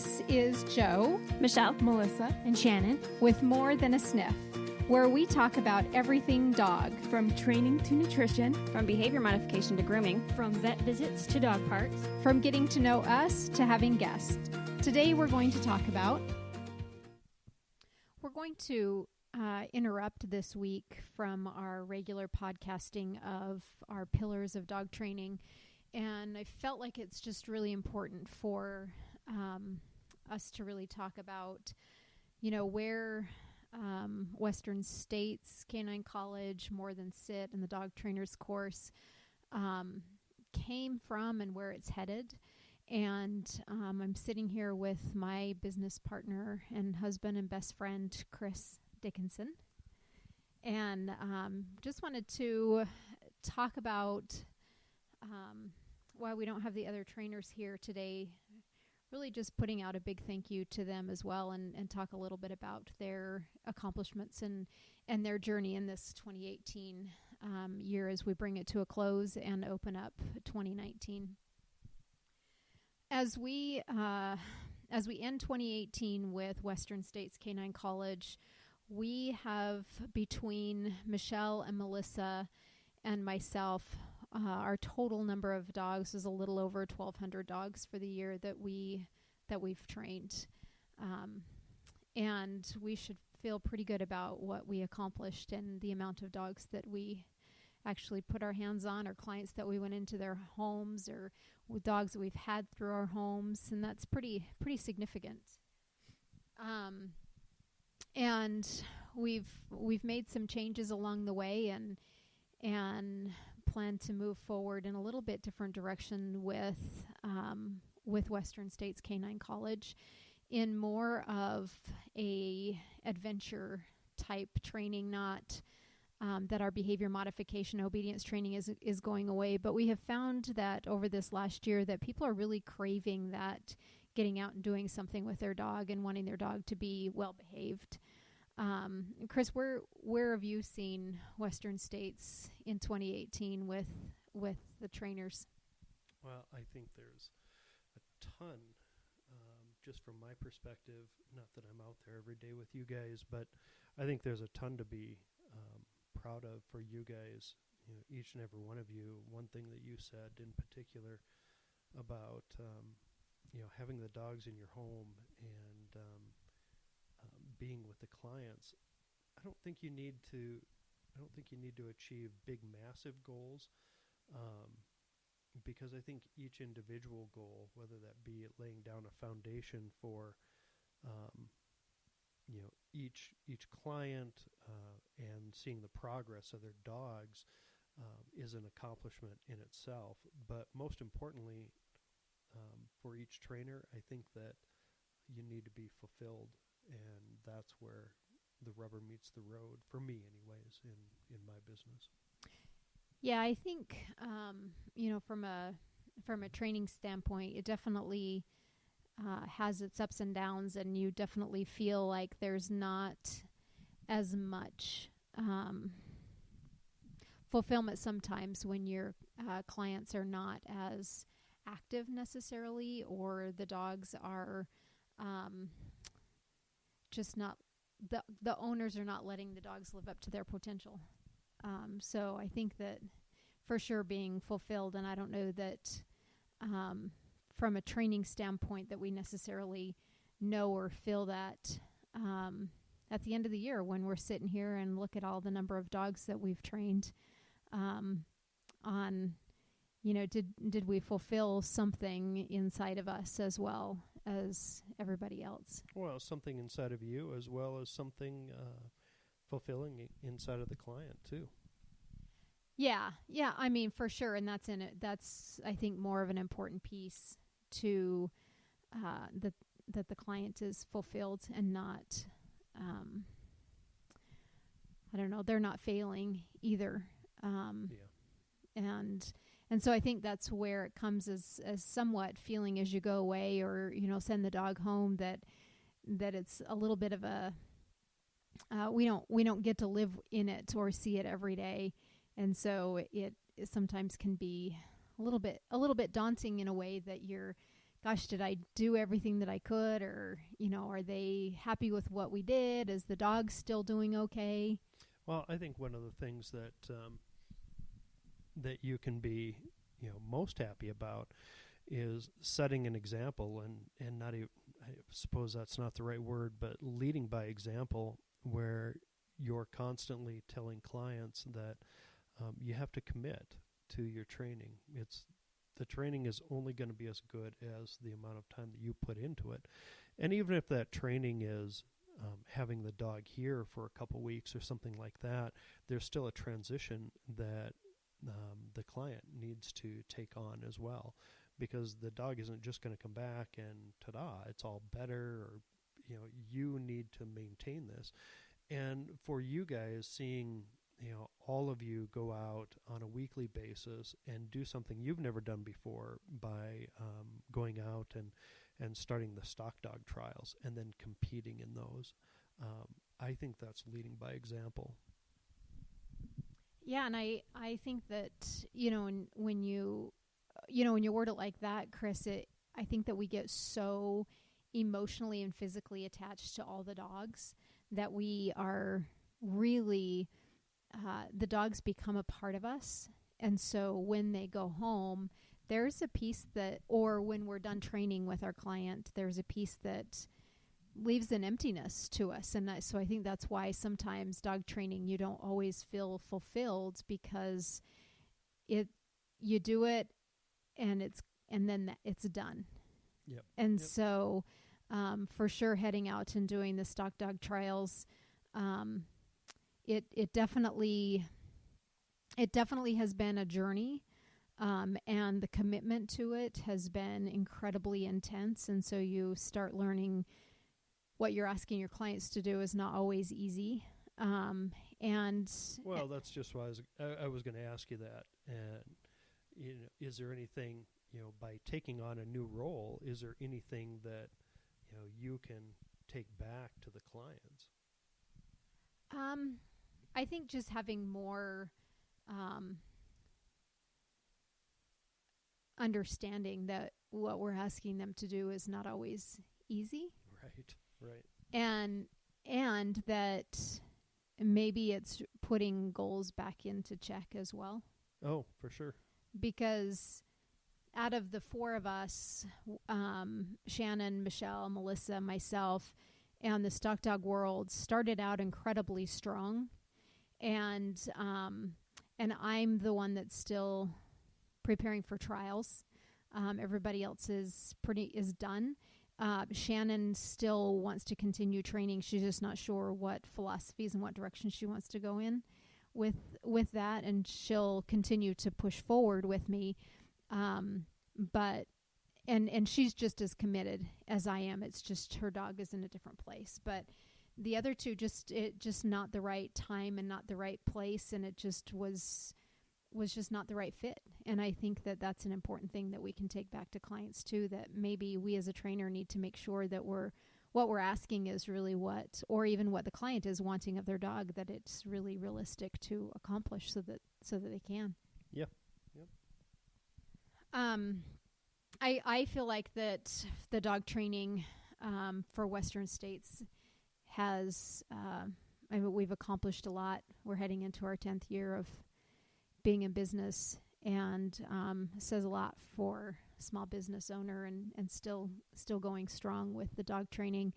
This is Joe, Michelle, Melissa, and Shannon with More Than a Sniff, where we talk about everything dog. from training to nutrition, from behavior modification to grooming, from vet visits to dog parks. From getting to know us to having guests. Today we're going to interrupt this week from our regular podcasting of our pillars of dog training. And I felt like it's just really important for us to really talk about, where Western States Canine College, More Than Sit, and the dog trainers course came from and where it's headed. And I'm sitting here with my business partner and husband and best friend, Chris Dickinson. And just wanted to talk about why we don't have the other trainers here today. Really just putting out a big thank you to them as well, and talk a little bit about their accomplishments and their journey in this 2018 year as we bring it to a close and open up 2019. As we end 2018 with Western States Canine College, we have, between Michelle and Melissa and myself, our total number of dogs is a little over 1,200 dogs for the year that we've trained, and we should feel pretty good about what we accomplished and the amount of dogs that we actually put our hands on, or clients that we went into their homes, or with dogs that we've had through our homes, and that's pretty significant. And we've made some changes along the way, and plan to move forward in a little bit different direction with Western States Canine College, in more of a adventure type training, not that our behavior modification obedience training is going away. But we have found that over this last year that people are really craving that, getting out and doing something with their dog and wanting their dog to be well behaved. Chris, where have you seen Western States in 2018 with the trainers? Well, I think there's a ton, just from my perspective, not that I'm out there every day with you guys, but I think there's a ton to be proud of for you guys, each and every one of you. One thing that you said in particular about, having the dogs in your home and being with the clients. I don't think you need to achieve big, massive goals, because I think each individual goal, whether that be laying down a foundation for, each client and seeing the progress of their dogs, is an accomplishment in itself. But most importantly, for each trainer, I think that you need to be fulfilled. And that's where the rubber meets the road, for me anyways, in my business. Yeah, I think, from a training standpoint, it definitely has its ups and downs, and you definitely feel like there's not as much fulfillment sometimes when your clients are not as active necessarily, or the dogs are just not, the owners are not letting the dogs live up to their potential. So I think that for sure being fulfilled, and I don't know that from a training standpoint that we necessarily know or feel that at the end of the year when we're sitting here and look at all the number of dogs that we've trained on, did we fulfill something inside of us as well as everybody else? Well, something inside of you, as well as something fulfilling inside of the client too. Yeah, I mean, for sure, and that's I think more of an important piece to that the client is fulfilled and not, I don't know, they're not failing either. And so I think that's where it comes as somewhat feeling as you go away, or send the dog home, that it's a little bit of a we don't get to live in it or see it every day, and so it sometimes can be a little bit daunting in a way that you're gosh, did I do everything that I could? Or, are they happy with what we did? Is the dog still doing okay? Well, I think one of the things that that you can be, most happy about is setting an example, and not even, I suppose that's not the right word, but leading by example, where you're constantly telling clients that you have to commit to your training. The training is only going to be as good as the amount of time that you put into it. And even if that training is having the dog here for a couple weeks or something like that, there's still a transition that the client needs to take on as well, because the dog isn't just going to come back and ta-da, it's all better, or you need to maintain this. And for you guys, seeing all of you go out on a weekly basis and do something you've never done before by going out and starting the stock dog trials and then competing in those, I think that's leading by example. Yeah, and I think that, when you word it like that, Chris, I think that we get so emotionally and physically attached to all the dogs that we are really, the dogs become a part of us. And so when they go home, there's a piece or when we're done training with our client, there's a piece that leaves an emptiness to us. And so I think that's why sometimes dog training, you don't always feel fulfilled, because you do it and then it's done. Yep. And so for sure, heading out and doing the stock dog trials, it definitely has been a journey, and the commitment to it has been incredibly intense. And so you start learning what you're asking your clients to do is not always easy. Well, that's just why I was going to ask you that. And is there anything, by taking on a new role, is there anything that you can take back to the clients? I think just having more understanding that what we're asking them to do is not always easy. Right. And that maybe it's putting goals back into check as well. Oh, for sure. Because out of the four of us, Shannon, Michelle, Melissa, myself, and the stock dog world started out incredibly strong. And I'm the one that's still preparing for trials. Everybody else is done. Shannon still wants to continue training. She's just not sure what philosophies and what direction she wants to go in with that, and she'll continue to push forward with me. But she's just as committed as I am. It's just her dog is in a different place. But the other two, just not the right time and not the right place, and it just was just not the right fit. And I think that that's an important thing that we can take back to clients too, that maybe we as a trainer need to make sure that what we're asking is really what the client is wanting of their dog, that it's really realistic to accomplish so that they can. Yeah. I feel like that the dog training for Western states has, we've accomplished a lot. We're heading into our 10th year of being in business, and says a lot for a small business owner, and still going strong with the dog training.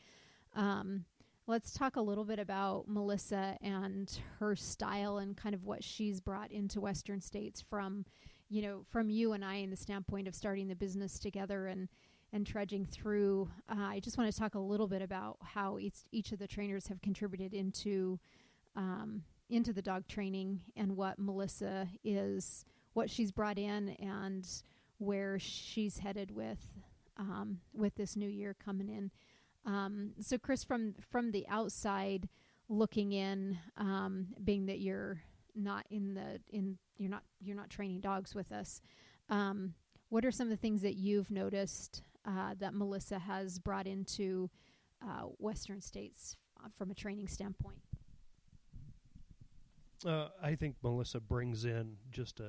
Let's talk a little bit about Melissa and her style and kind of what she's brought into Western states from you and I, in the standpoint of starting the business together and trudging through. I just want to talk a little bit about how each of the trainers have contributed into the dog training, and what Melissa is, what she's brought in, and where she's headed with this new year coming in. So Chris, from the outside looking in, being that you're not you're not training dogs with us, what are some of the things that you've noticed that Melissa has brought into Western states from a training standpoint? I think Melissa brings in just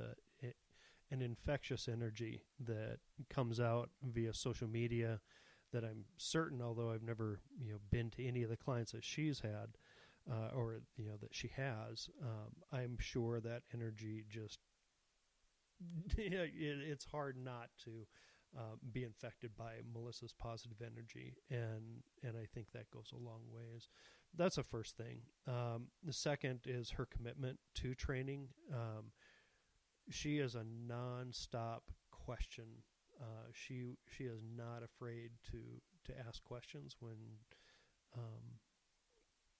an infectious energy that comes out via social media that I'm certain, although I've never, been to any of the clients that she's had, or, that she has, I'm sure that energy just, it's hard not to be infected by Melissa's positive energy. And I think that goes a long ways. That's the first thing. The second is her commitment to training. She is a nonstop question. She is not afraid to ask questions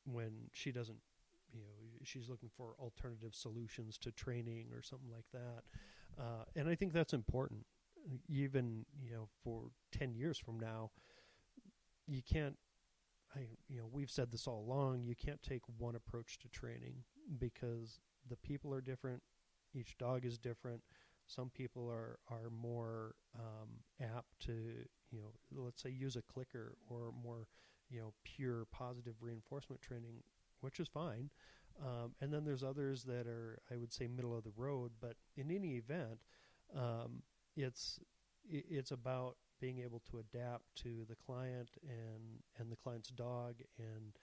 when she doesn't, she's looking for alternative solutions to training or something like that. And I think that's important. Even, for 10 years from now, you can't, we've said this all along, you can't take one approach to training because the people are different. Each dog is different. Some people are more apt to, let's say use a clicker or more, pure positive reinforcement training, which is fine. And then there's others that are, I would say, middle of the road. But in any event, it's about being able to adapt to the client and the client's dog and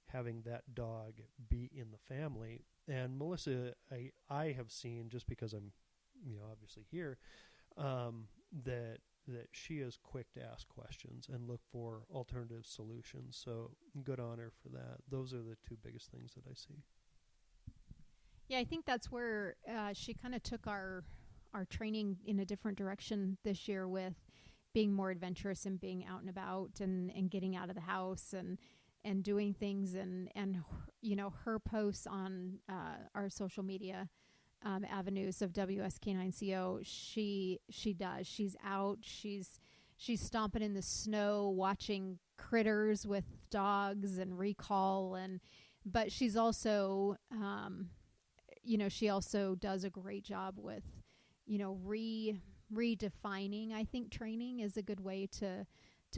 having that dog be in the family. And Melissa, I have seen, just because I'm, obviously here, that she is quick to ask questions and look for alternative solutions. So good on her for that. Those are the two biggest things that I see. Yeah, I think that's where she kind of took our training in a different direction this year, with being more adventurous and being out and about and getting out of the house and doing things and her posts on our social media avenues of WSK9CO, she does. She's out. She's stomping in the snow, watching critters with dogs and recall, but she's also she also does a great job with redefining. I think training is a good way to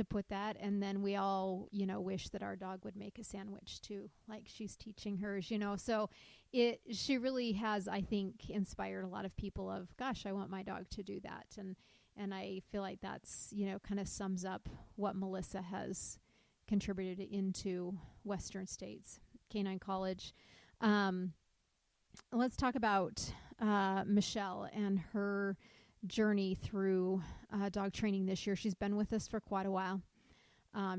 put that. And then we all, wish that our dog would make a sandwich too, like she's teaching hers, so she really has, I think, inspired a lot of people of, gosh, I want my dog to do that. And I feel like that's, kind of sums up what Melissa has contributed into Western States Canine College. Let's talk about Michelle and her journey through dog training this year. She's been with us for quite a while.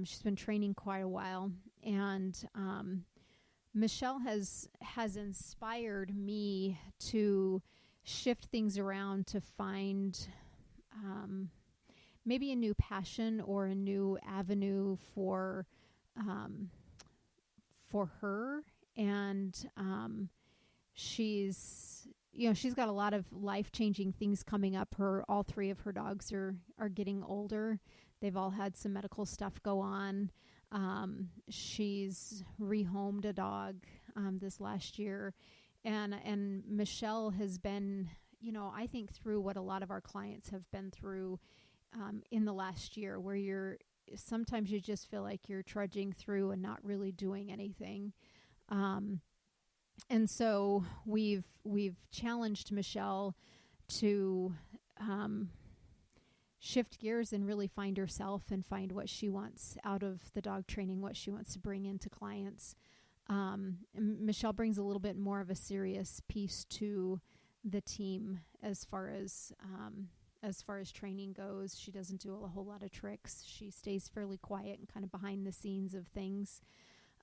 She's been training quite a while, and Michelle has inspired me to shift things around to find maybe a new passion or a new avenue for her. And she's got a lot of life-changing things coming up. All three of her dogs are getting older. They've all had some medical stuff go on. She's rehomed a dog this last year. And Michelle has been, I think, through what a lot of our clients have been through in the last year, where sometimes you just feel like you're trudging through and not really doing anything. And so we've challenged Michelle to shift gears and really find herself and find what she wants out of the dog training, what she wants to bring into clients. Michelle brings a little bit more of a serious piece to the team as far as training goes. She doesn't do a whole lot of tricks. She stays fairly quiet and kind of behind the scenes of things.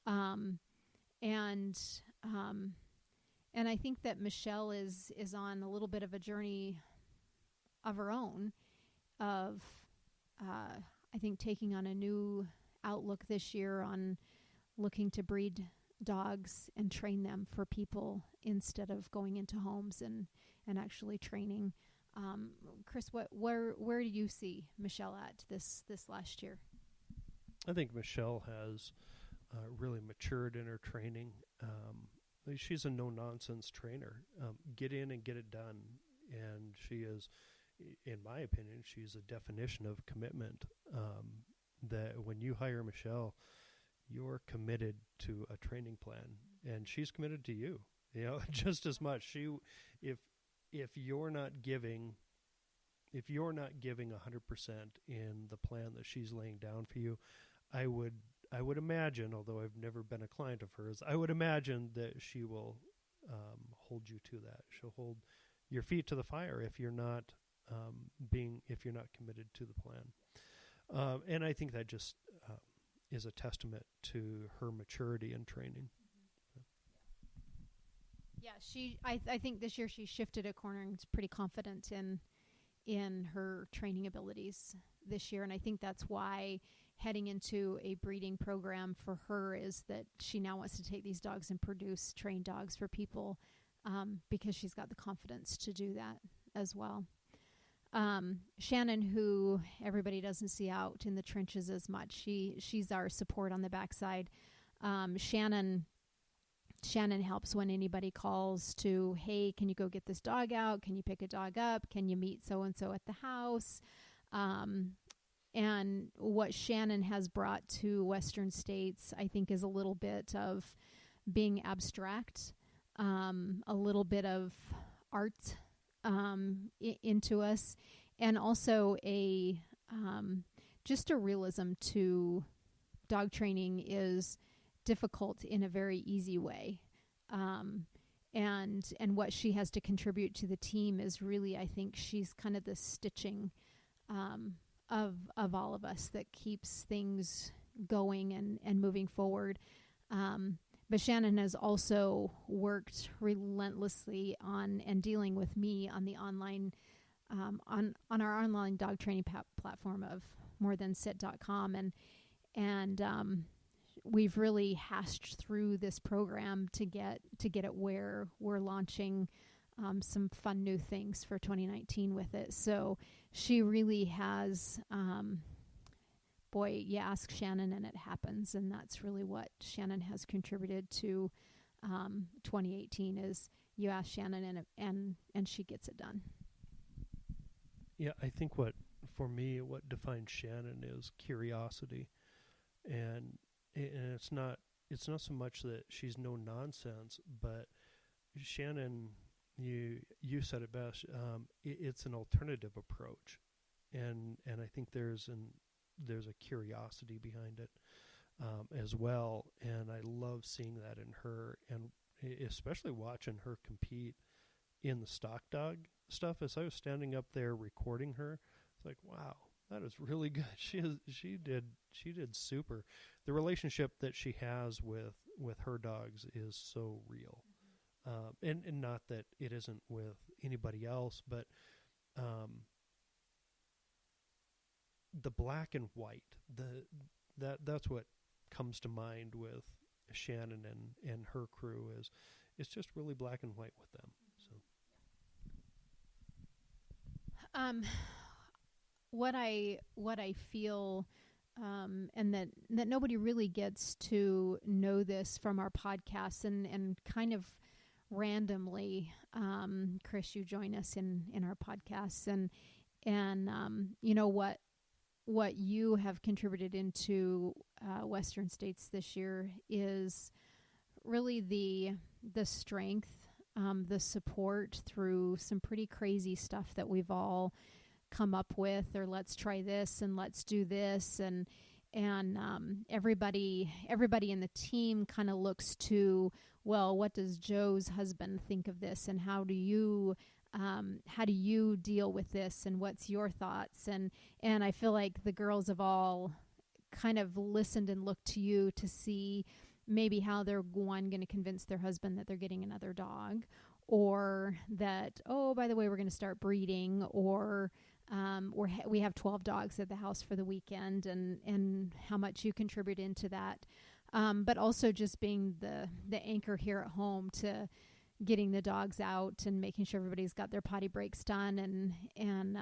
And I think that Michelle is on a little bit of a journey of her own of, I think, taking on a new outlook this year on looking to breed dogs and train them for people instead of going into homes and actually training. Chris, where do you see Michelle at this last year? I think Michelle has really matured in her training. She's a no-nonsense trainer. Get in and get it done. And she is, in my opinion, she's a definition of commitment. That when you hire Michelle, you're committed to a training plan, and she's committed to you. Just as much. If you're not giving if you're not giving 100% in the plan that she's laying down for you, I would imagine, although I've never been a client of hers, I would imagine that she will hold you to that. She'll hold your feet to the fire if you're not committed to the plan. And I think that just is a testament to her maturity and training. Yeah, I think this year she shifted a corner and is pretty confident in her training abilities this year. And I think that's why heading into a breeding program for her is that she now wants to take these dogs and produce trained dogs for people, because she's got the confidence to do that as well. Shannon, who everybody doesn't see out in the trenches as much, she's our support on the backside. Shannon helps when anybody calls to, hey, can you go get this dog out? Can you pick a dog up? Can you meet so-and-so at the house? And what Shannon has brought to Western States, I think, is a little bit of being abstract, a little bit of art into us, and also just a realism to dog training is difficult in a very easy way. And what she has to contribute to the team is really, I think she's kind of the stitching of all of us that keeps things going and moving forward. But Shannon has also worked relentlessly on and dealing with me on the online, on our online dog training platform of morethansit.com. And we've really hashed through this program to get it where we're launching some fun new things for 2019 with it. So she really has, you ask Shannon and it happens. And that's really what Shannon has contributed to 2018 is you ask Shannon and she gets it done. Yeah, I think what defines Shannon is curiosity. And it's not so much that she's no nonsense, but Shannon, you said it best. It's an alternative approach, and I think there's a curiosity behind it as well. And I love seeing that in her, and especially watching her compete in the stock dog stuff. As I was standing up there recording her, it's like, wow, that is really good. She did super. The relationship that she has with her dogs is so real. And not that it isn't with anybody else, but the black and white, that's what comes to mind with Shannon and her crew is it's just really black and white with them. So what I feel, and that nobody really gets to know this from our podcasts, and kind of randomly, Chris, you join us in our podcasts, and you know what you have contributed into Western States this year is really the strength, the support through some pretty crazy stuff that we've all come up with, or let's try this and let's do this, and everybody in the team kind of looks to, well, what does Joe's husband think of this, and how do you deal with this, and what's your thoughts, and I feel like the girls have all kind of listened and looked to you to see maybe how they're going to convince their husband that they're getting another dog, or that, oh, by the way, we're going to start breeding, or we have 12 dogs at the house for the weekend, and how much you contribute into that. But also just being the anchor here at home to getting the dogs out and making sure everybody's got their potty breaks done, and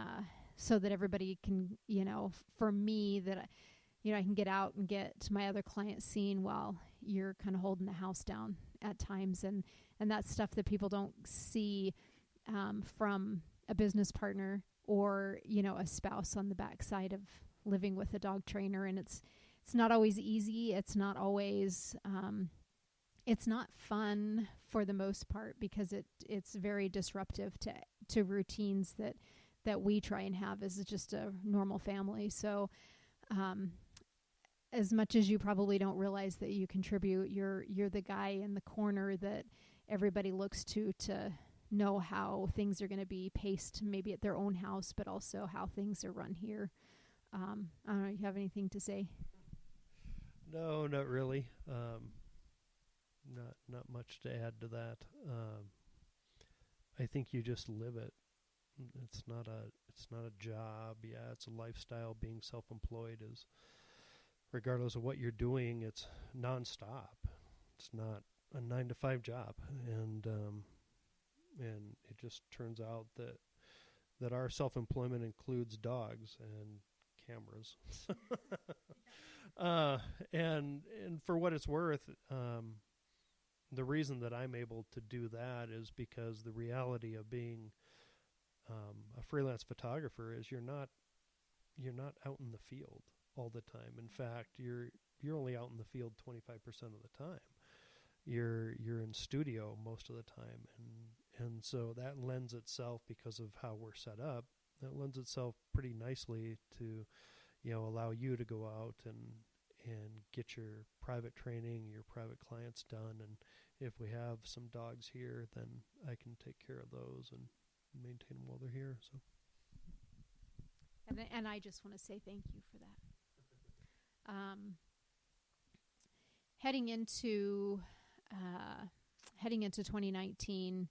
so that everybody can, for me, that, I can get out and get my other clients seen while you're kind of holding the house down at times. And that's stuff that people don't see from a business partner or, a spouse on the backside of living with a dog trainer. And it's not always easy. It's not always, it's not fun for the most part, because it's very disruptive to routines that we try and have as just a normal family. So as much as you probably don't realize that you contribute, you're the guy in the corner that everybody looks to know how things are going to be paced, maybe at their own house, but also how things are run here. I don't know, you have anything to say? No, not really. Not much to add to that. I think you just live it. It's not a job. Yeah, it's a lifestyle. Being self-employed is, regardless of what you're doing, it's nonstop. It's not a 9-to-5 job, and it just turns out that our self-employment includes dogs and cameras. And for what it's worth, the reason that I'm able to do that is because the reality of being a freelance photographer is you're not out in the field all the time. In fact, you're only out in the field 25% of the time. You're in studio most of the time, and so that lends itself, because of how we're set up, that lends itself pretty nicely to, allow you to go out and get your private training, your private clients done. And if we have some dogs here, then I can take care of those and maintain them while they're here. So, and I just want to say thank you for that. Heading into 2019,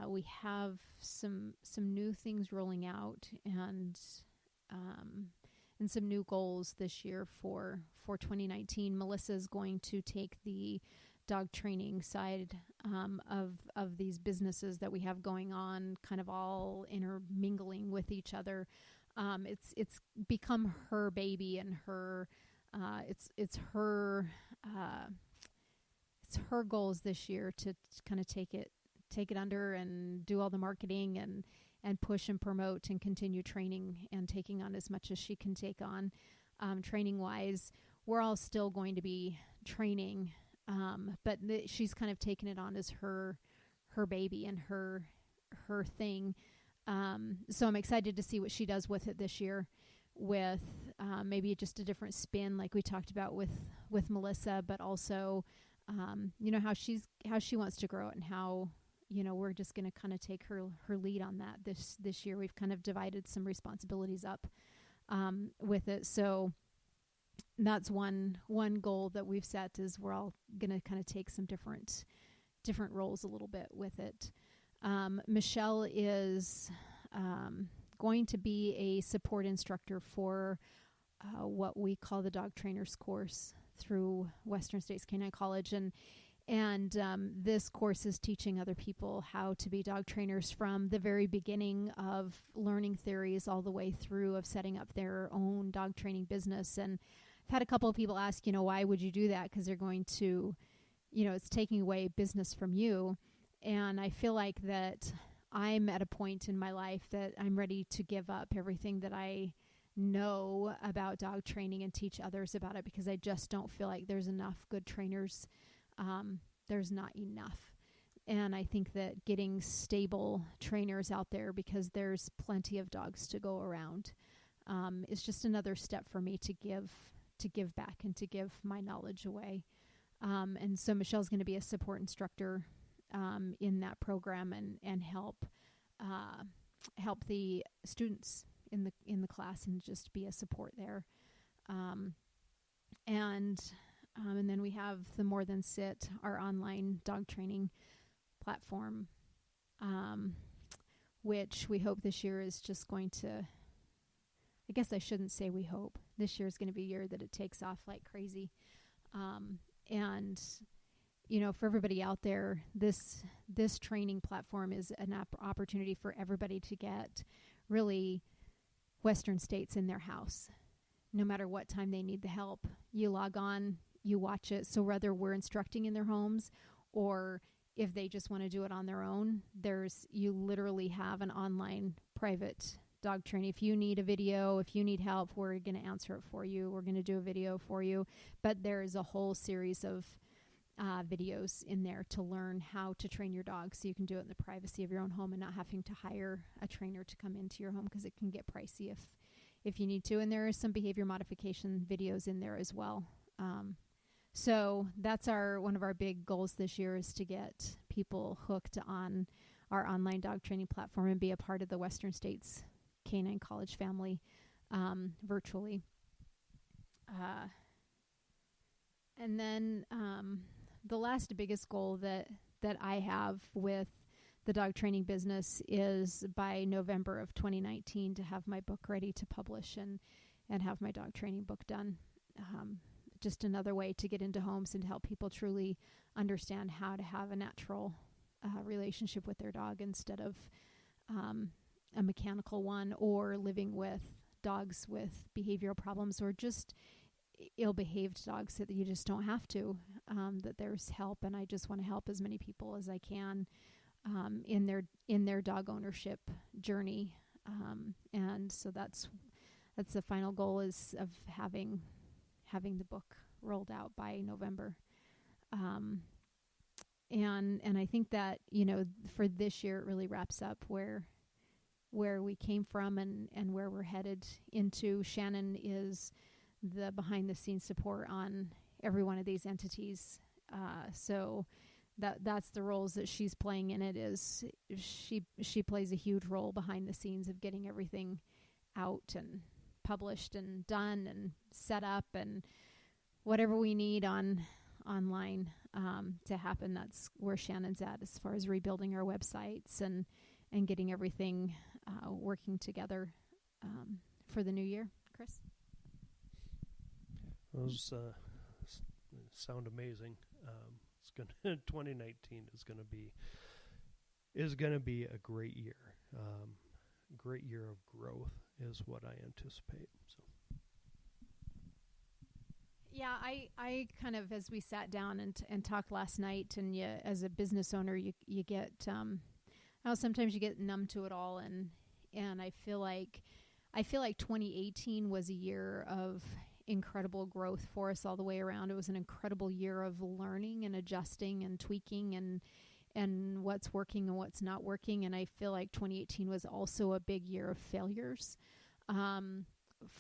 we have some new things rolling out, and some new goals this year for 2019. Melissa's going to take the dog training side of these businesses that we have going on, kind of all intermingling with each other. It's become her baby, and her it's her goals this year to kind of take it under and do all the marketing and push and promote and continue training and taking on as much as she can take on. Training wise, we're all still going to be training, but she's kind of taken it on as her baby and her thing. So I'm excited to see what she does with it this year, with maybe just a different spin, like we talked about with Melissa, but also how she wants to grow it, and how we're just going to kind of take her lead on that this year. We've kind of divided some responsibilities up with it. So that's one goal that we've set, is we're all going to kind of take some different roles a little bit with it. Michelle is going to be a support instructor for what we call the dog trainers course through Western States Canine College, and this course is teaching other people how to be dog trainers from the very beginning of learning theories all the way through of setting up their own dog training business. And I've had a couple of people ask, why would you do that? Because they're going to, it's taking away business from you. And I feel like that I'm at a point in my life that I'm ready to give up everything that I know about dog training and teach others about it, because I just don't feel like there's enough good trainers. There's not enough. And I think that getting stable trainers out there, because there's plenty of dogs to go around, is just another step for me to give back and to give my knowledge away. And so Michelle's going to be a support instructor in that program, and help the students in the class, and just be a support there. And then we have the More Than Sit, our online dog training platform, which we hope this year is just going to, I guess I shouldn't say we hope. This year is going to be a year that it takes off like crazy. And, for everybody out there, this training platform is an opportunity for everybody to get really Western States in their house. No matter what time they need the help, you log on, you watch it. So whether we're instructing in their homes, or if they just want to do it on their own, you literally have an online private dog training. If you need a video, if you need help, we're going to answer it for you. We're going to do a video for you. But there is a whole series of videos in there to learn how to train your dog, so you can do it in the privacy of your own home and not having to hire a trainer to come into your home, because it can get pricey if you need to. And there are some behavior modification videos in there as well. So that's one of our big goals this year, is to get people hooked on our online dog training platform and be a part of the Western States Canine College family virtually. And then the last biggest goal that I have with the dog training business is by November of 2019 to have my book ready to publish and have my dog training book done. Just another way to get into homes and to help people truly understand how to have a natural relationship with their dog instead of a mechanical one, or living with dogs with behavioral problems, or just ill-behaved dogs that you just don't have to, that there's help. And I just want to help as many people as I can in their dog ownership journey. And so that's the final goal, is of having the book rolled out by November. And I think that, for this year, it really wraps up where we came from and where we're headed into. Shannon is the behind the scenes support on every one of these entities. So that's the roles that she's playing in it. Is she plays a huge role behind the scenes of getting everything out and published and done and set up, and whatever we need online to happen. That's where Shannon's at, as far as rebuilding our websites and getting everything working together for the new year. Chris? Those sound amazing. 2019 is gonna be a great year. Great year of growth is what I anticipate. So. Yeah, I kind of, as we sat down and talked last night, and you, as a business owner, you get sometimes you get numb to it all, and I feel like 2018 was a year of incredible growth for us all the way around. It was an incredible year of learning and adjusting and tweaking and what's working and what's not working. And I feel like 2018 was also a big year of failures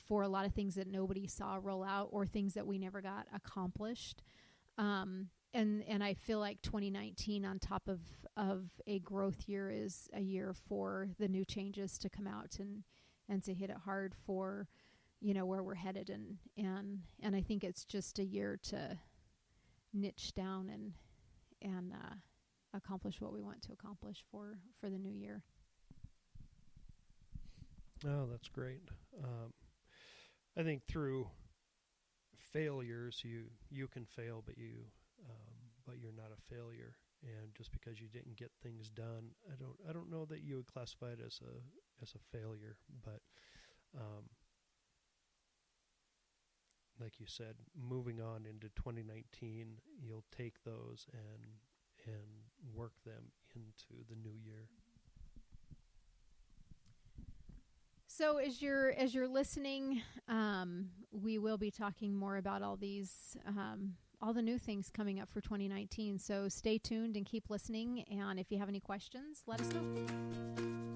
for a lot of things that nobody saw roll out, or things that we never got accomplished. And I feel like 2019, on top of a growth year, is a year for the new changes to come out and to hit it hard for, where we're headed. And I think it's just a year to niche down and accomplish what we want to accomplish for the new year. Oh, that's great. I think through failures, you can fail, but you're not a failure. And just because you didn't get things done, I don't know that you would classify it as a failure. But like you said, moving on into 2019, you'll take those and work them into the new year. So as you're listening, we will be talking more about all these, all the new things coming up for 2019. So stay tuned and keep listening. And if you have any questions, let us know.